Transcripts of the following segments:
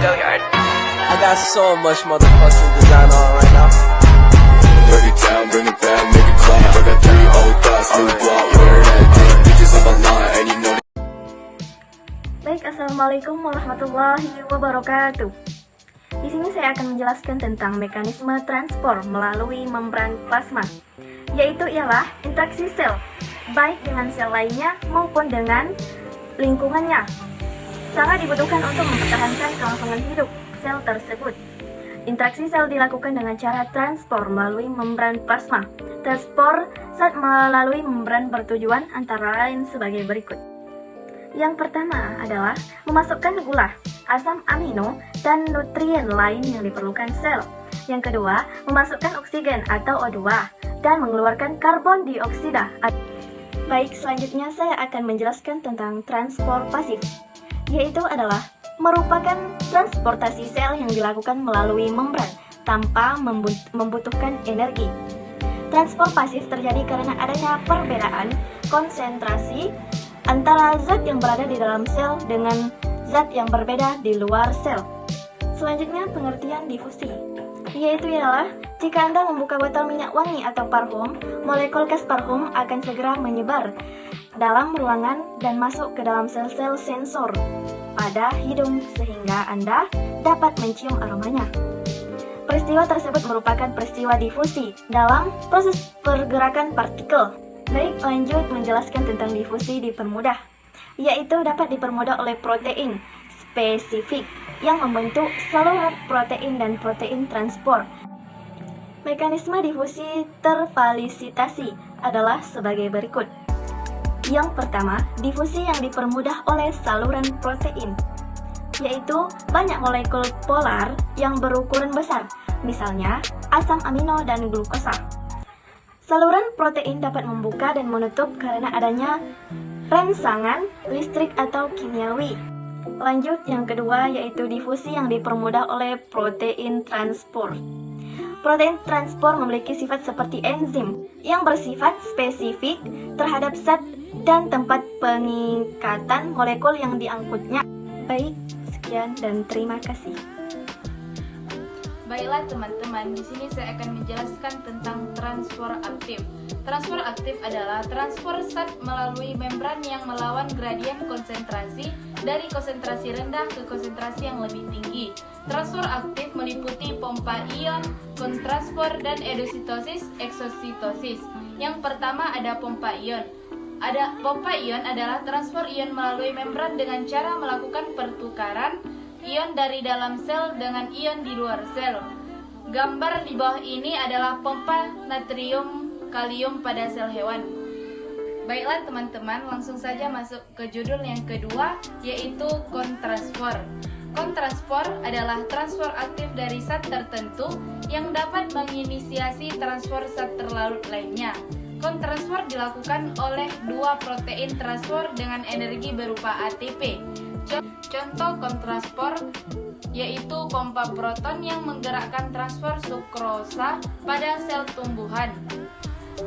Go yard. I got so much motherfucking design on right now. Break it down, bring it back, make it clap. I got 3 old thoughts, new block, wear that thing. Bitches on my line, and you know that. Baik, assalamualaikum warahmatullahi wabarakatuh. Di sini saya akan menjelaskan tentang mekanisme transport melalui membran plasma, yaitu ialah interaksi sel, baik dengan sel lainnya maupun dengan lingkungannya. Sangat dibutuhkan untuk mempertahankan kelangsungan hidup sel tersebut. Interaksi sel dilakukan dengan cara transport melalui membran plasma. Transport saat melalui membran bertujuan antara lain sebagai berikut. Yang pertama adalah memasukkan gula, asam amino, dan nutrien lain yang diperlukan sel. Yang kedua, memasukkan oksigen atau O2 dan mengeluarkan karbon dioksida. Baik, selanjutnya saya akan menjelaskan tentang transport pasif, yaitu adalah merupakan transportasi sel yang dilakukan melalui membran tanpa membutuhkan energi. Transport pasif terjadi karena adanya perbedaan konsentrasi antara zat yang berada di dalam sel dengan zat yang berbeda di luar sel. Selanjutnya, pengertian difusi, yaitu ialah jika Anda membuka botol minyak wangi atau parfum, molekul gas parfum akan segera menyebar dalam ruangan dan masuk ke dalam sel-sel sensor pada hidung sehingga Anda dapat mencium aromanya. Peristiwa tersebut merupakan peristiwa difusi dalam proses pergerakan partikel. Baik, lanjut menjelaskan tentang difusi dipermudah, yaitu dapat dipermudah oleh protein spesifik yang membentuk saluran protein dan protein transport. Mekanisme difusi terfasilitatasi adalah sebagai berikut. Yang pertama, difusi yang dipermudah oleh saluran protein, yaitu banyak molekul polar yang berukuran besar, misalnya asam amino dan glukosa. Saluran protein dapat membuka dan menutup karena adanya rangsangan listrik atau kimiawi. Lanjut, yang kedua yaitu difusi yang dipermudah oleh protein transport. Protein transport memiliki sifat seperti enzim yang bersifat spesifik terhadap zat dan tempat pengikatan molekul yang diangkutnya. Baik, sekian dan terima kasih. Baiklah teman-teman, di sini saya akan menjelaskan tentang transport aktif. Transport aktif adalah transport zat melalui membran yang melawan gradien konsentrasi dari konsentrasi rendah ke konsentrasi yang lebih tinggi. Transport aktif meliputi pompa ion, kontrasport, dan endositosis, eksositosis. Yang pertama ada pompa ion. Pompa ion adalah transport ion melalui membran dengan cara melakukan pertukaran ion dari dalam sel dengan ion di luar sel. Gambar di bawah ini adalah pompa natrium kalium pada sel hewan. Baiklah teman-teman, langsung saja masuk ke judul yang kedua, yaitu kontrasport. Kontrasport adalah transport aktif dari zat tertentu yang dapat menginisiasi transport zat terlarut lainnya. Kontrasport dilakukan oleh dua protein transport dengan energi berupa ATP. Contoh kontrasport yaitu pompa proton yang menggerakkan transport sukrosa pada sel tumbuhan.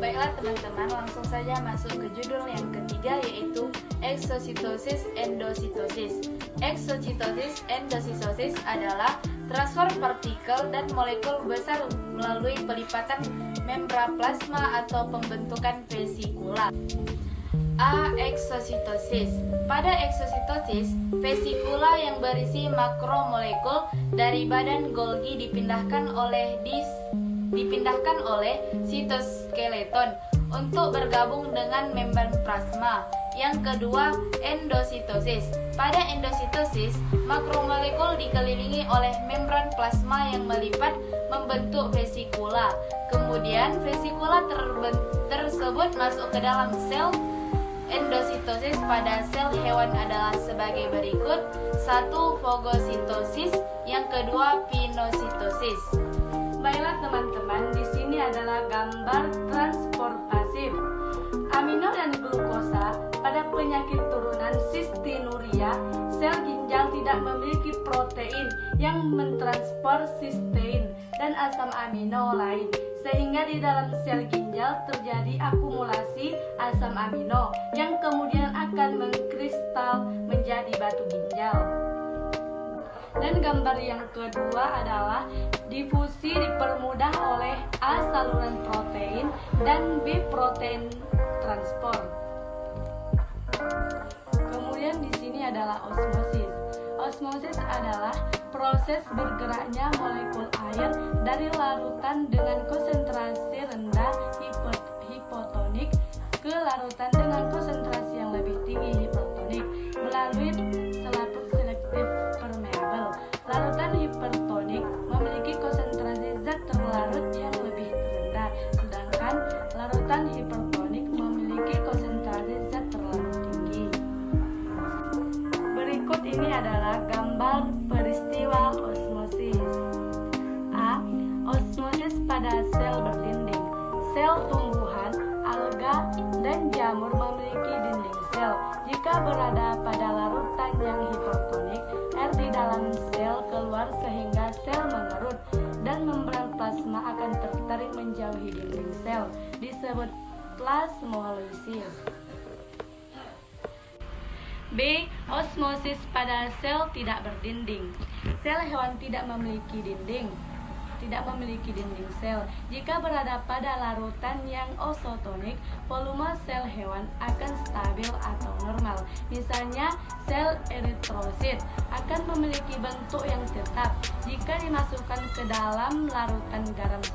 Baiklah teman-teman, langsung saja masuk ke judul yang ketiga, yaitu eksositosis endositosis. Eksositosis endositosis adalah transfer partikel dan molekul besar melalui pelipatan membran plasma atau pembentukan vesikula. Aeksositosis. Pada eksositosis, vesikula yang berisi makromolekul dari badan Golgi dipindahkan oleh sitoskeleton untuk bergabung dengan membran plasma. Yang kedua, endositosis. Pada endositosis, makromolekul dikelilingi oleh membran plasma yang melipat membentuk vesikula. Kemudian vesikula tersebut masuk ke dalam sel. Endositosis pada sel hewan adalah sebagai berikut. 1. Fagositosis. Yang kedua, pinositosis. Baiklah teman-teman, di sini adalah gambar transport pasif. Amino dan glukosa pada penyakit turunan sistinuria, sel ginjal tidak memiliki protein yang mentransport sistein dan asam amino lain, sehingga di dalam sel ginjal terjadi akumulasi asam amino yang kemudian akan mengkristal menjadi batu ginjal. Dan gambar yang kedua adalah difusi dipermudah oleh A. saluran protein dan B. protein transport. Kemudian di sini adalah osmosis. Osmosis adalah proses bergeraknya molekul air dari larutan dengan konsentrasi rendah hipotonik ke larutan dengan konsentrasi yang lebih tinggi hipertonik melalui selaput selektif permeabel. Larutan hipertonik memiliki konsentrasi zat terlarut yang lebih rendah, sedangkan larutan hipertonik memiliki konsentrasi zat terlarut tinggi. Berikut ini adalah gambar peristiwa osmosis. A. Osmosis pada sel berdinding. Sel tumbuhan, alga, dan jamur memiliki dinding sel. Jika berada pada larutan yang hipertonik, air di dalam sel keluar sehingga sel mengerut dan membran plasma akan tertarik menjauhi dinding sel, disebut plasmolisis. B. Osmosis pada sel tidak berdinding. Sel hewan tidak memiliki dinding sel. Jika berada pada larutan yang isotonik, volume sel hewan akan stabil atau normal. Misalnya, sel eritrosit akan memiliki bentuk yang tetap jika dimasukkan ke dalam larutan garam 1%.